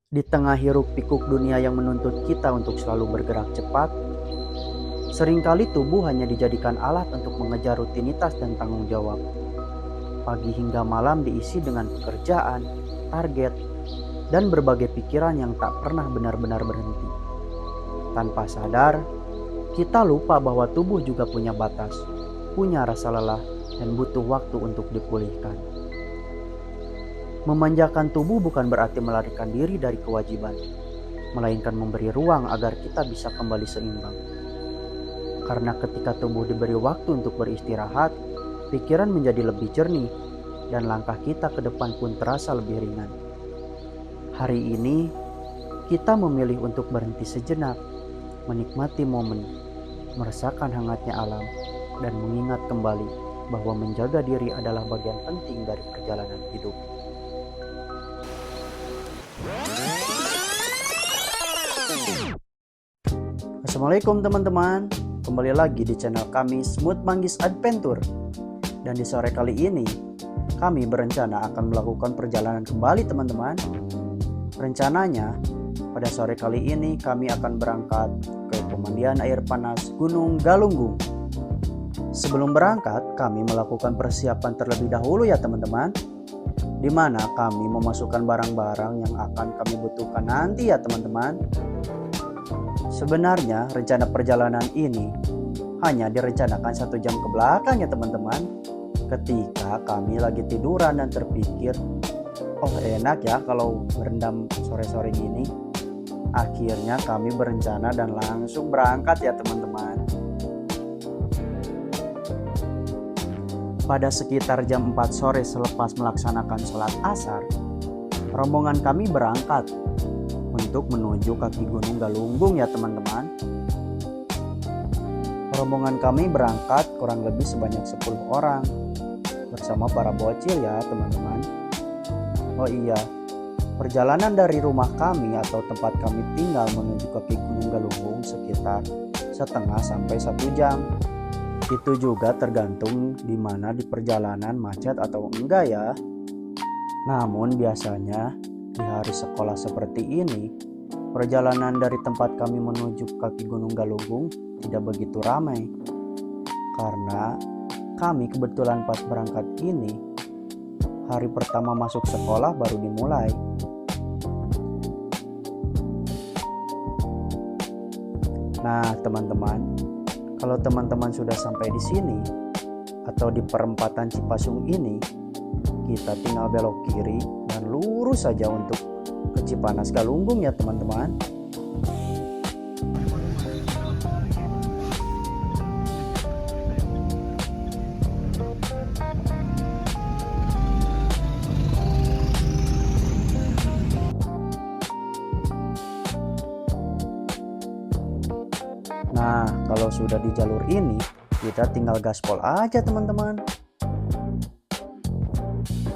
Di tengah hiruk-pikuk dunia yang menuntut kita untuk selalu bergerak cepat, seringkali tubuh hanya dijadikan alat untuk mengejar rutinitas dan tanggung jawab. Pagi hingga malam diisi dengan pekerjaan, target, dan berbagai pikiran yang tak pernah benar-benar berhenti. Tanpa sadar, kita lupa bahwa tubuh juga punya batas, punya rasa lelah, dan butuh waktu untuk dipulihkan. Memanjakan tubuh bukan berarti melarikan diri dari kewajiban, melainkan memberi ruang agar kita bisa kembali seimbang. Karena ketika tubuh diberi waktu untuk beristirahat, pikiran menjadi lebih jernih, dan langkah kita ke depan pun terasa lebih ringan. Hari ini, kita memilih untuk berhenti sejenak, menikmati momen, merasakan hangatnya alam, dan mengingat kembali bahwa menjaga diri adalah bagian penting dari perjalanan hidup. Assalamualaikum teman-teman, kembali lagi di channel kami Smooth Manggis Adventure. Dan di sore kali ini, kami berencana akan melakukan perjalanan kembali teman-teman. Rencananya, pada sore kali ini kami akan berangkat ke pemandian air panas Gunung Galunggung. Sebelum berangkat, kami melakukan persiapan terlebih dahulu ya teman-teman, di mana kami memasukkan barang-barang yang akan kami butuhkan nanti ya teman-teman. Sebenarnya rencana perjalanan ini hanya direncanakan 1 jam ke belakang ya teman-teman. Ketika kami lagi tiduran dan terpikir, oh enak ya kalau berendam sore-sore gini. Akhirnya kami berencana dan langsung berangkat ya teman-teman. Pada sekitar jam 4 sore selepas melaksanakan sholat asar, rombongan kami berangkat untuk menuju kaki Gunung Galunggung ya teman-teman. Rombongan kami berangkat kurang lebih sebanyak 10 orang bersama para bocil ya teman-teman. Oh iya, perjalanan dari rumah kami atau tempat kami tinggal menuju kaki Gunung Galunggung sekitar setengah sampai 1 jam. Itu juga tergantung di mana di perjalanan macet atau enggak ya. Namun biasanya di hari sekolah seperti ini, perjalanan dari tempat kami menuju kaki Gunung Galunggung tidak begitu ramai. Karena kami kebetulan pas berangkat ini, hari pertama masuk sekolah baru dimulai. Nah, teman-teman, kalau teman-teman sudah sampai di sini atau di perempatan Cipasung ini, kita tinggal belok kiri dan lurus saja untuk ke Cipanas Galunggung ya teman-teman. Nah, kalau sudah di jalur ini, kita tinggal gaspol aja teman-teman.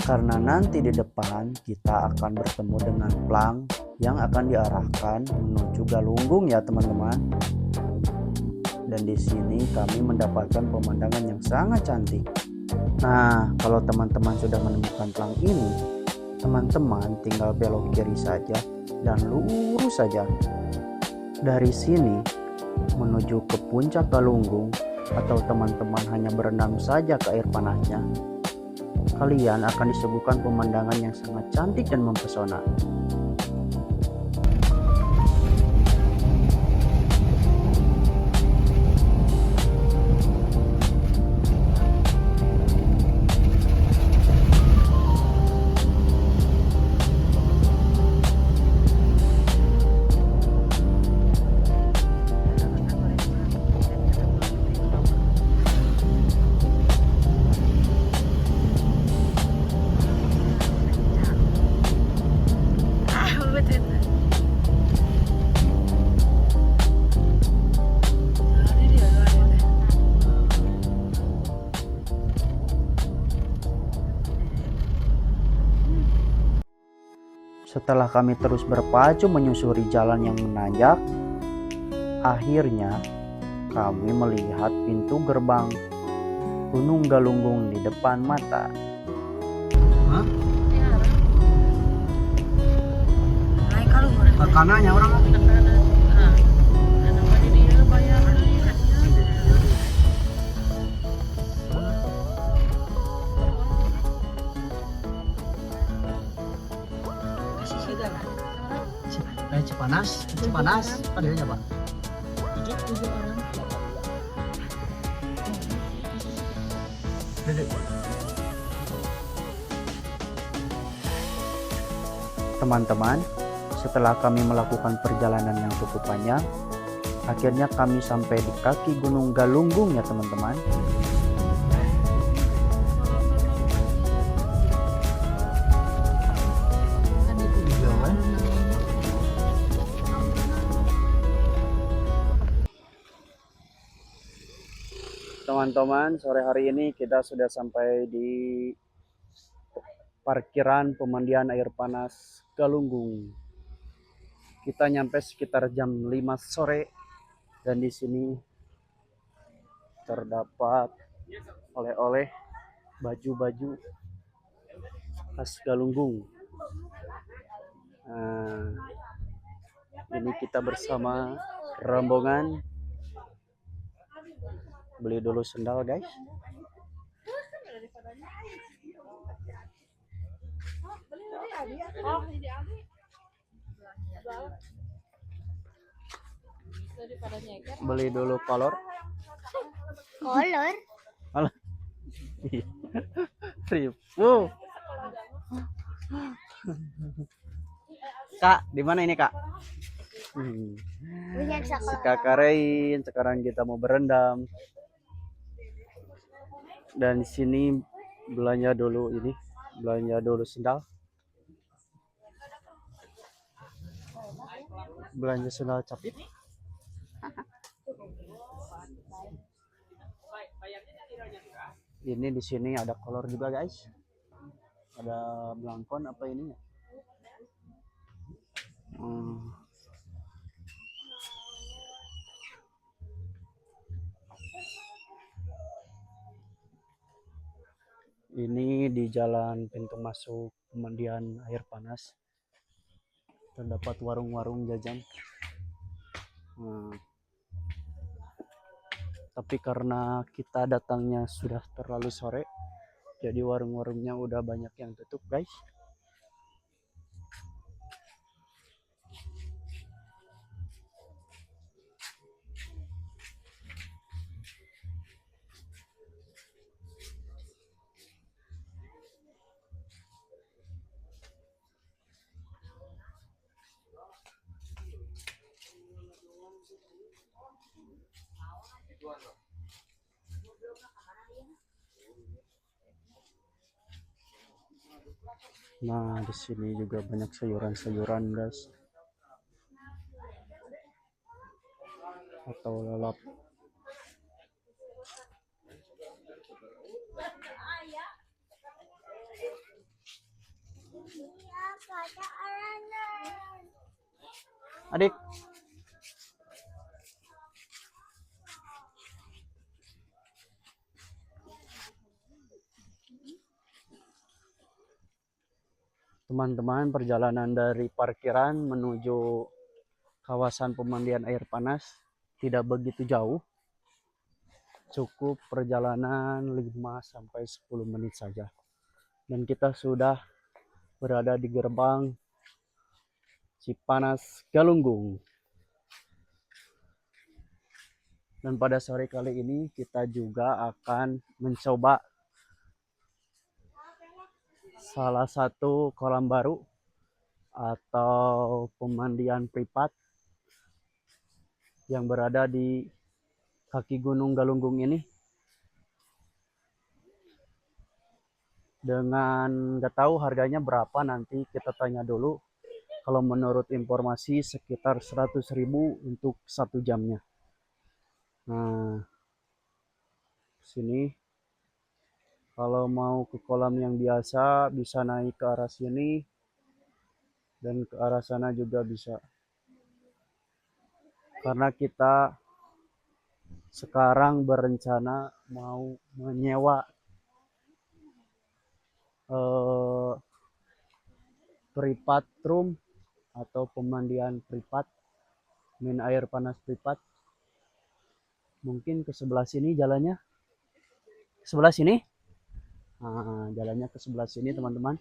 Karena nanti di depan kita akan bertemu dengan plang yang akan diarahkan menuju Galunggung ya teman-teman. Dan di sini kami mendapatkan pemandangan yang sangat cantik. Nah, kalau teman-teman sudah menemukan plang ini, teman-teman tinggal belok kiri saja dan lurus saja. Dari sini menuju ke puncak Galunggung, atau teman-teman hanya berenang saja ke air panasnya, kalian akan disuguhkan pemandangan yang sangat cantik dan mempesona. Setelah kami terus berpacu menyusuri jalan yang menanjak, akhirnya kami melihat pintu gerbang Gunung Galunggung di depan mata. Hah? Naik kalau Tekanannya orang. Cipanas, Cipanas, apa dia Pak? 7 orang. Teman-teman, setelah kami melakukan perjalanan yang cukup panjang, akhirnya kami sampai di kaki Gunung Galunggung ya teman-teman. Teman-teman, sore hari ini kita sudah sampai di parkiran pemandian air panas Galunggung. Kita nyampe sekitar jam 5 sore dan di sini terdapat oleh-oleh, baju-baju khas Galunggung. Nah, ini kita bersama rombongan. Beli dulu sendal guys. Beli dulu kolor. Kolor? Alah. Ribu. Kak, di mana ini Kak? Si Kakak Rein, sekarang kita mau berendam. Dan di sini belanja dulu ini, belanja dulu sendal. Belanja sendal capit. Ini di sini ada kolor juga guys. Ada blankon apa ini ya? Ini di jalan pintu masuk pemandian air panas. Terdapat warung-warung jajan. Tapi karena kita datangnya sudah terlalu sore, jadi warung-warungnya udah banyak yang tutup guys. Nah, di sini juga banyak sayuran-sayuran, guys. Atau lalap. Adik. Teman-teman, perjalanan dari parkiran menuju kawasan pemandian air panas tidak begitu jauh. Cukup perjalanan 5-10 menit saja. Dan kita sudah berada di gerbang Cipanas Galunggung. Dan pada sore kali ini kita juga akan mencoba salah satu kolam baru atau pemandian privat yang berada di kaki Gunung Galunggung ini. Dengan nggak tahu harganya berapa, nanti kita tanya dulu. Kalau menurut informasi sekitar 100.000 untuk 1 jamnya. Nah, sini kalau mau ke kolam yang biasa bisa naik ke arah sini dan ke arah sana juga bisa. Karena kita sekarang berencana mau menyewa privat room atau pemandian privat, main air panas privat. Mungkin ke sebelah sini jalannya, ke sebelah sini. Nah, jalannya ke sebelah sini teman-teman.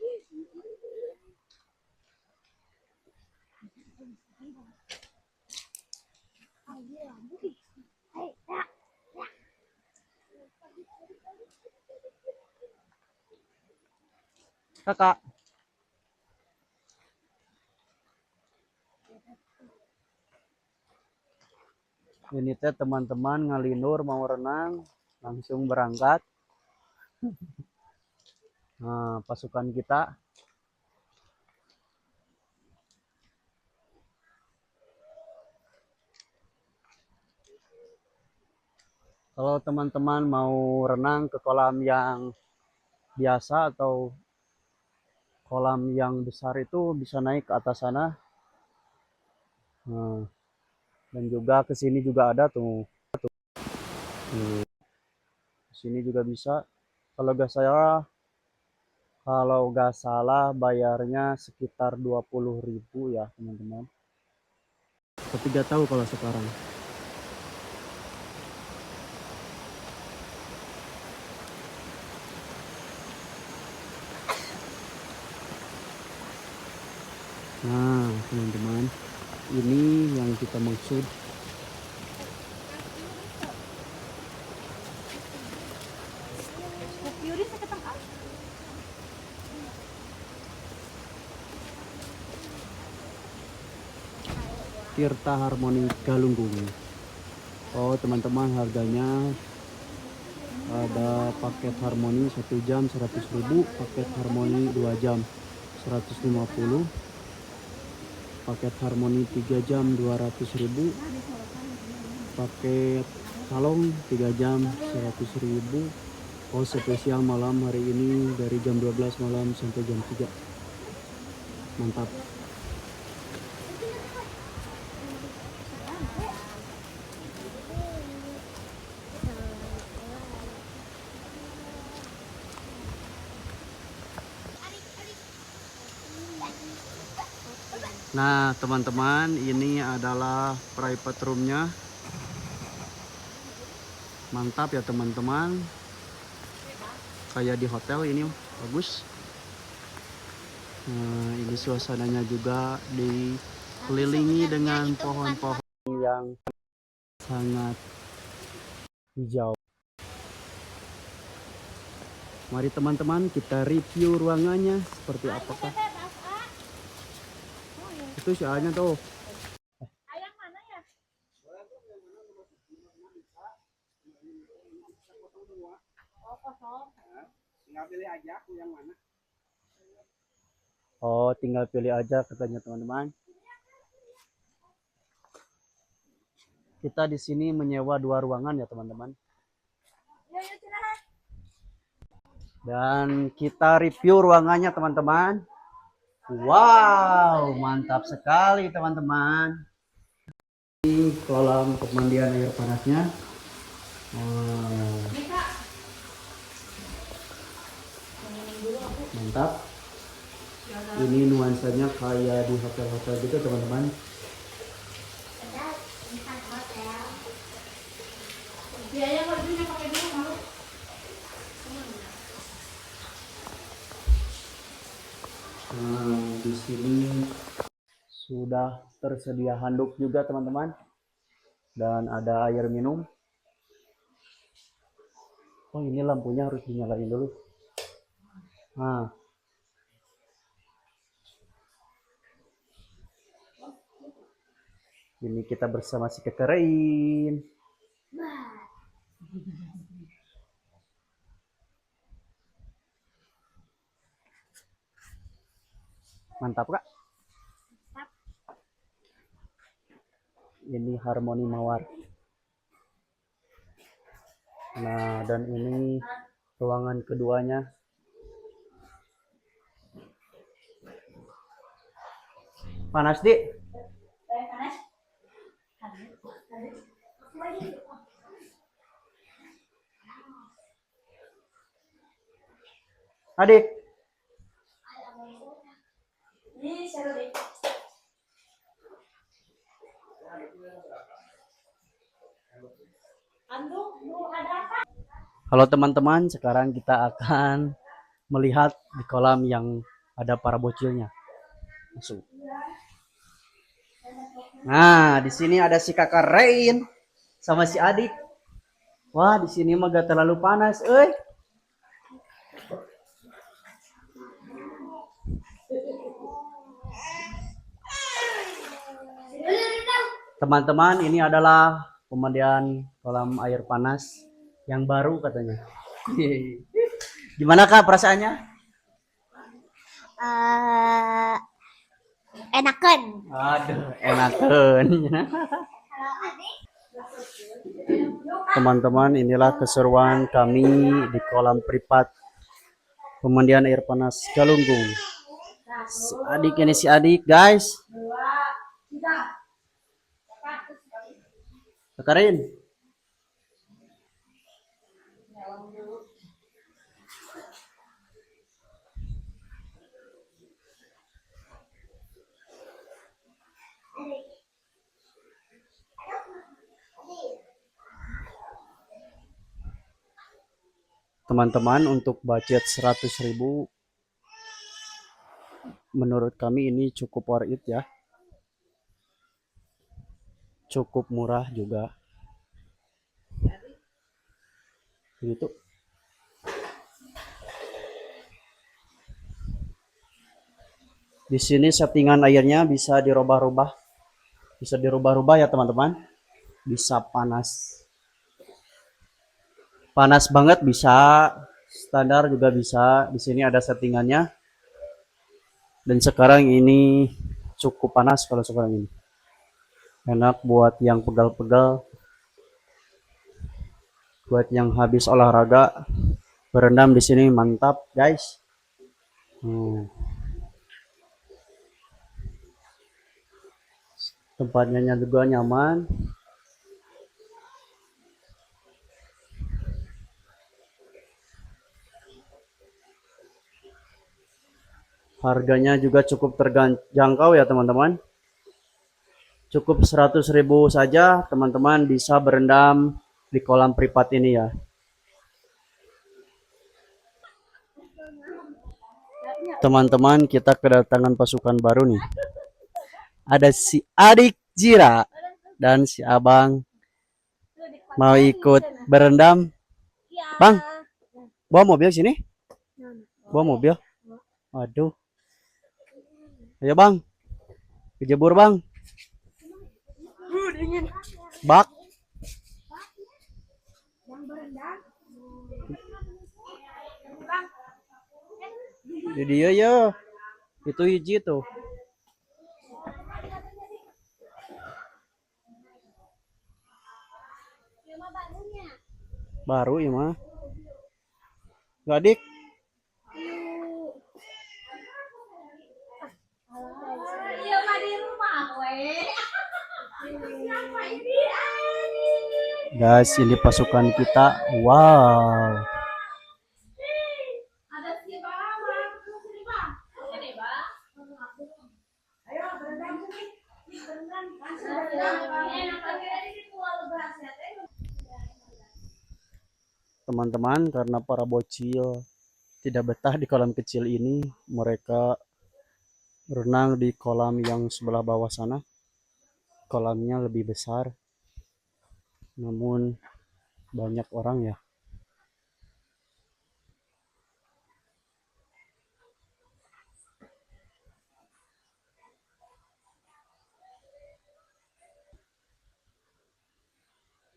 Kakak, ini teh teman-teman ngalinur mau renang, langsung berangkat. Nah, pasukan kita. Kalau teman-teman mau renang ke kolam yang biasa atau kolam yang besar itu bisa naik ke atas sana. Nah, dan juga ke sini juga ada tuh. Ke sini juga bisa. Kalau nggak salah bayarnya sekitar 20.000 ya teman-teman. Tapi nggak tahu kalau sekarang. Nah teman-teman, ini yang kita maksud. Tirta Harmoni Galunggung. Oh teman-teman, harganya ada paket harmoni 1 jam 100.000, paket harmoni 2 jam 150, paket harmoni 3 jam 200.000, paket salong 3 jam 100.000. Oh spesial malam hari ini dari jam 12 malam sampai jam 3. Mantap. Nah teman-teman, ini adalah private roomnya. Mantap ya teman-teman, kayak di hotel ini, bagus. Nah, ini suasananya juga dikelilingi dengan pohon-pohon yang sangat hijau. Mari teman-teman kita review ruangannya seperti apakah. Itu soalnya tuh. Oh, tinggal pilih aja katanya teman-teman. Kita di sini menyewa 2 ruangan ya teman-teman. Dan kita review ruangannya teman-teman. Wow, mantap sekali teman-teman. Ini kolam pemandian air panasnya. Mantap. Ini nuansanya kayak di hotel-hotel gitu teman-teman. Di sini sudah tersedia handuk juga teman-teman, dan ada air minum. Oh ini lampunya harus dinyalain dulu. Nah ini kita bersama si Kekerein. Mantap kak. Ini harmoni mawar. Nah dan ini ruangan keduanya. Panas di. Adik. Halo teman-teman, sekarang kita akan melihat di kolam yang ada para bocilnya. Masuk. Nah, di sini ada si kakak Rain sama si adik. Wah, di sini mah gak terlalu panas, euy. Teman-teman, ini adalah pemandian kolam air panas yang baru katanya. Gimana Kak perasaannya? Enakan. Aduh, enakan. Teman-teman, inilah keseruan kami di kolam privat pemandian air panas Galunggung. Si adik ini si adik, guys. Kakarin. Teman-teman, untuk budget 100.000 menurut kami ini cukup worth it ya. Cukup murah juga. Gitu. Di sini settingan airnya bisa dirubah-rubah. Bisa dirubah-rubah ya teman-teman. Bisa panas. Panas banget bisa, standar juga bisa. Di sini ada settingannya. Dan sekarang ini cukup panas kalau sekarang ini. Enak buat yang pegal-pegal. Buat yang habis olahraga, berendam di sini mantap, guys. Tempatnya juga nyaman. Harganya juga cukup terjangkau ya teman-teman. Cukup 100.000 saja teman-teman bisa berendam di kolam privat ini ya. Teman-teman, kita kedatangan pasukan baru nih. Ada si adik Jira dan si abang mau ikut berendam. Bang, bawa mobil sini? Bawa mobil? Aduh. Ayo bang, kejebur bang. Bak. Di dia ya. Itu hiji tuh. Baru ya mah. Gadik. Guys, ini pasukan kita. Wow. Teman-teman, karena para bocil tidak betah di kolam kecil ini, mereka berenang di kolam yang sebelah bawah sana. Kolamnya lebih besar, namun banyak orang ya.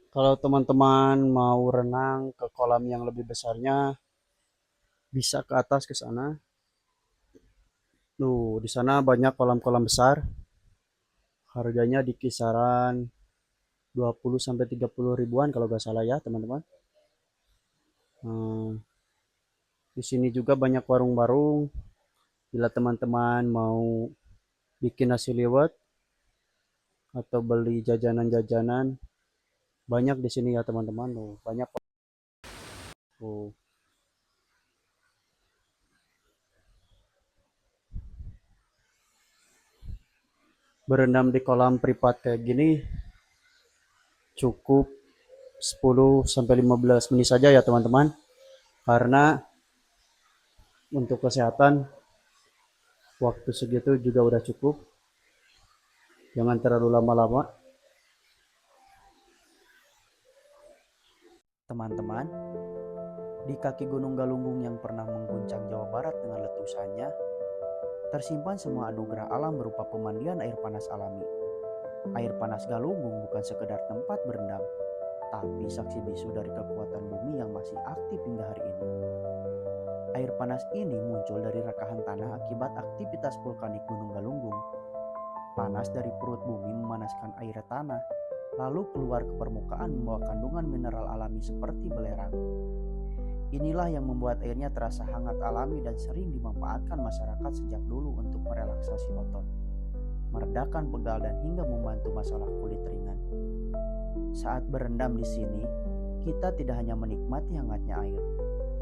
Kalau teman-teman mau renang ke kolam yang lebih besarnya, bisa ke atas ke sana. Di sana banyak kolam-kolam besar. Harganya di kisaran 20 sampai 30 ribuan kalau nggak salah ya, teman-teman. Di sini juga banyak warung-warung. Bila teman-teman mau bikin nasi liwet atau beli jajanan-jajanan, banyak di sini ya, teman-teman. Banyak. Berendam di kolam privat kayak gini cukup 10 sampai 15 menit saja ya teman-teman. Karena untuk kesehatan waktu segitu juga udah cukup. Jangan terlalu lama-lama. Teman-teman, di kaki Gunung Galunggung yang pernah mengguncang Jawa Barat dengan letusannya, tersimpan semua anugerah alam berupa pemandian air panas alami. Air panas Galunggung bukan sekedar tempat berendam, tapi saksi bisu dari kekuatan bumi yang masih aktif hingga hari ini. Air panas ini muncul dari rekahan tanah akibat aktivitas vulkanik Gunung Galunggung. Panas dari perut bumi memanaskan air tanah, lalu keluar ke permukaan membawa kandungan mineral alami seperti belerang. Inilah yang membuat airnya terasa hangat alami dan sering dimanfaatkan masyarakat sejak dulu untuk merelaksasi otot, meredakan pegal dan hingga membantu masalah kulit ringan. Saat berendam di sini, kita tidak hanya menikmati hangatnya air,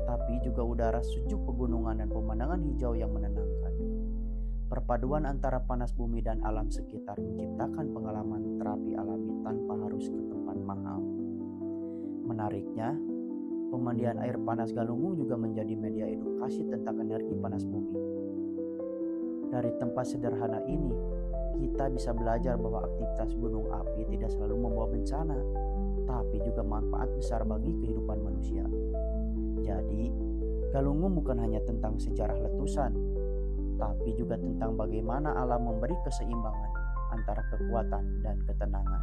tapi juga udara sejuk pegunungan dan pemandangan hijau yang menenangkan. Perpaduan antara panas bumi dan alam sekitar menciptakan pengalaman terapi alami tanpa harus ke tempat mahal. Menariknya, pemandian air panas Galunggung juga menjadi media edukasi tentang energi panas bumi. Dari tempat sederhana ini, kita bisa belajar bahwa aktivitas gunung api tidak selalu membawa bencana, tapi juga manfaat besar bagi kehidupan manusia. Jadi, Galunggung bukan hanya tentang sejarah letusan, tapi juga tentang bagaimana alam memberi keseimbangan antara kekuatan dan ketenangan.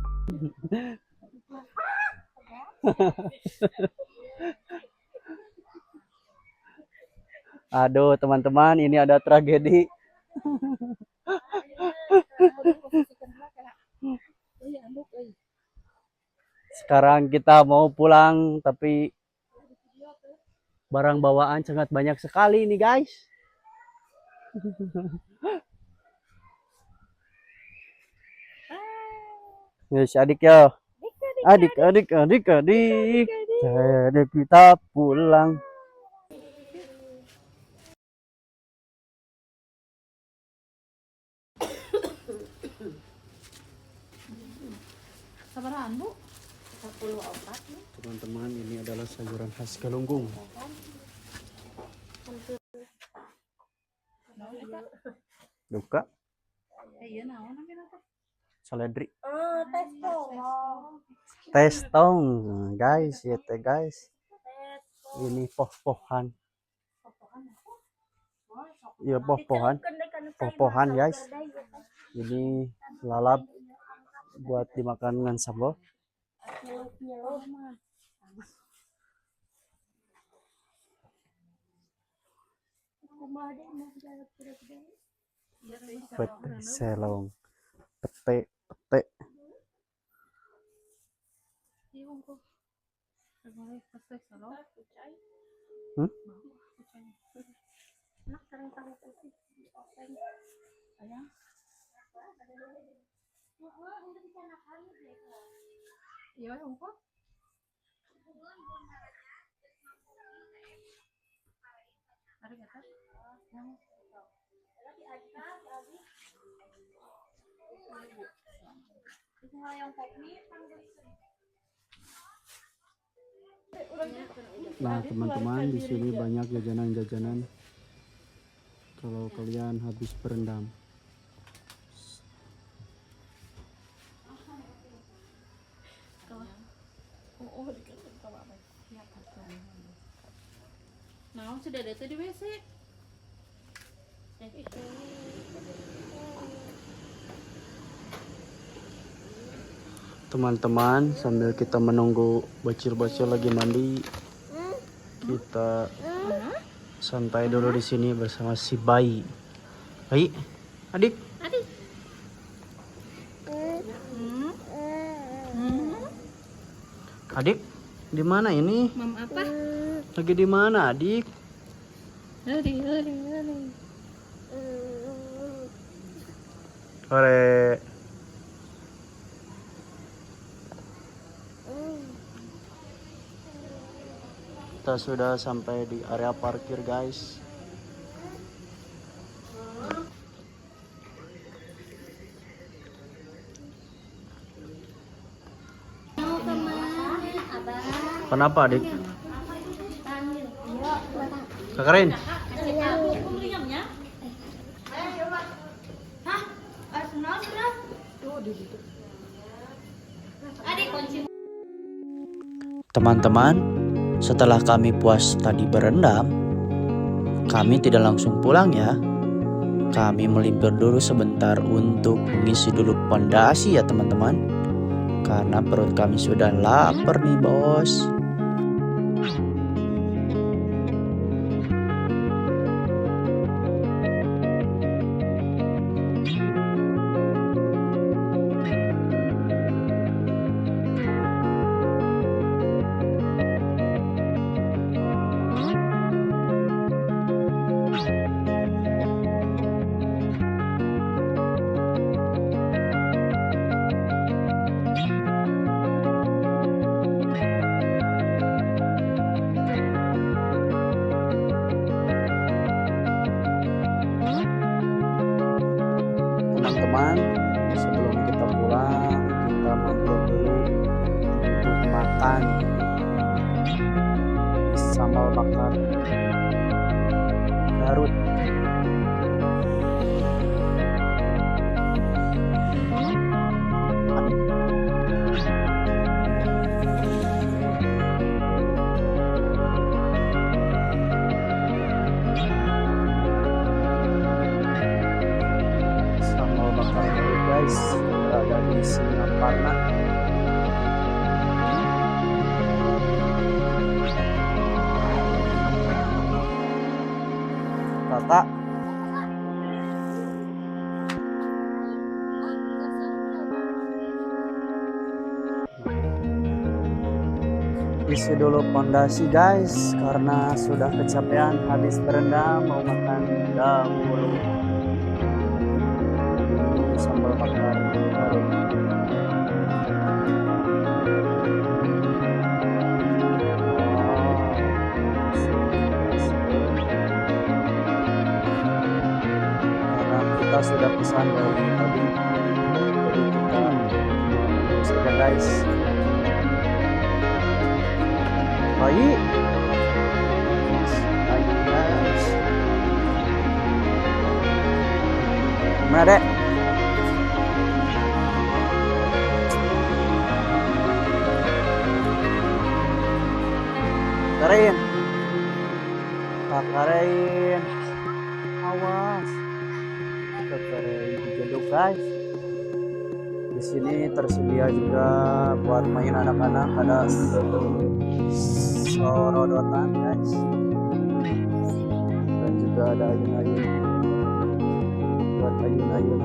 Aduh teman-teman, ini ada tragedi. Sekarang kita mau pulang, tapi barang bawaan sangat banyak sekali nih guys. Yes, adik ya. Adik. Jadi kita pulang. Sabarahan bu? 10 Teman-teman, ini adalah sayuran khas Galunggung. Duka. Seledri. Testong, guys, ya teh guys. Ini poh-pohan. Iya poh-pohan guys. Ini lalap buat dimakan dengan sambal. Pete selong, pete. Nah teman-teman, di sini banyak jajanan-jajanan kalau kalian habis berendam. Nah, sudah ada tuh di WC. Teman-teman, sambil kita menunggu bocil-bocil lagi mandi, kita santai dulu di sini bersama si bayi. Bayi, adik. Adik, di mana ini? Mam apa? Lagi di mana, adik? Ore. Kita sudah sampai di area parkir, guys. Kenapa adik? Kakak Rin? Teman-teman, setelah kami puas tadi berendam, kami tidak langsung pulang ya. Kami melimpir dulu sebentar untuk mengisi dulu pondasi ya teman-teman. Karena perut kami sudah lapar nih bos. Teman-teman, sebelum kita pulang, kita mampir dulu untuk makan sambal bakar Garut. Sambal bakar Garut guys, berada di Singaparna. Kakak, isi dulu pondasi guys, karena sudah kecapean habis berendam, mau makan dahulu. Sambal bakar Garut. Karena kita sudah pesan dari tadi, jadi kita saja guys. Baik, ayo guys. Gimana dek? Karin, Kakarin, awas, Kakarin dijeduk guys. Di sini tersedia juga buat main anak-anak, ada sorodotan guys, dan juga ada ayun-ayun buat ayun-ayun.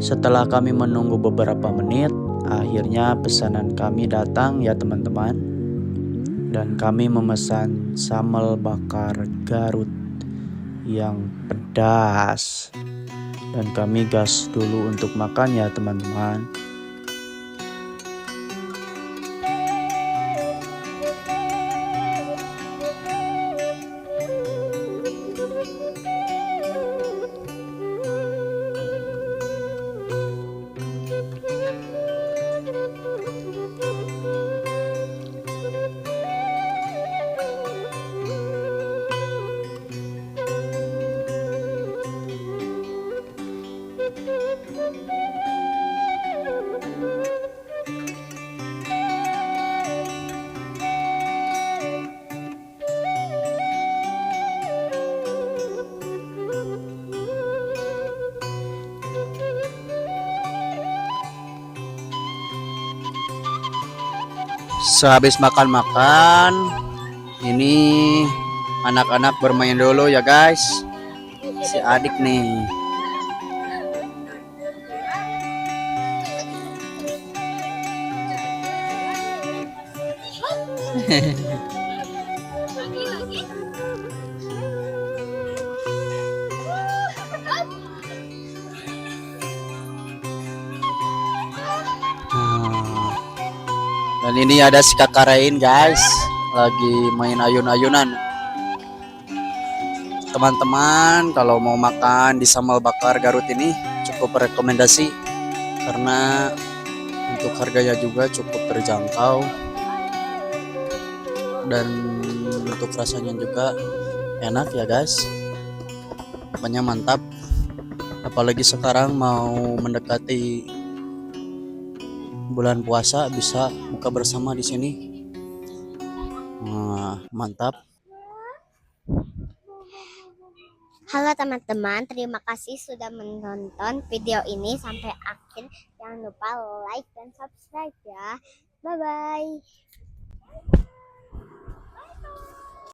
Setelah kami menunggu beberapa menit, akhirnya pesanan kami datang ya teman-teman. Dan kami memesan sambal bakar Garut yang pedas. Dan kami gas dulu untuk makan ya teman-teman. Sehabis makan-makan, ini anak-anak bermain dulu ya guys. Si adik nih. Dan ini ada si kakak Rain guys. lagi main ayun-ayunan. Teman-teman kalau mau makan di sambal bakar Garut ini cukup rekomendasi karena untuk harganya juga cukup terjangkau dan untuk rasanya juga enak ya guys. Pokoknya mantap. Apalagi sekarang mau mendekati bulan puasa bisa buka bersama di sini. Mantap. Halo teman-teman, terima kasih sudah menonton video ini sampai akhir. Jangan lupa like dan subscribe ya. Bye-bye.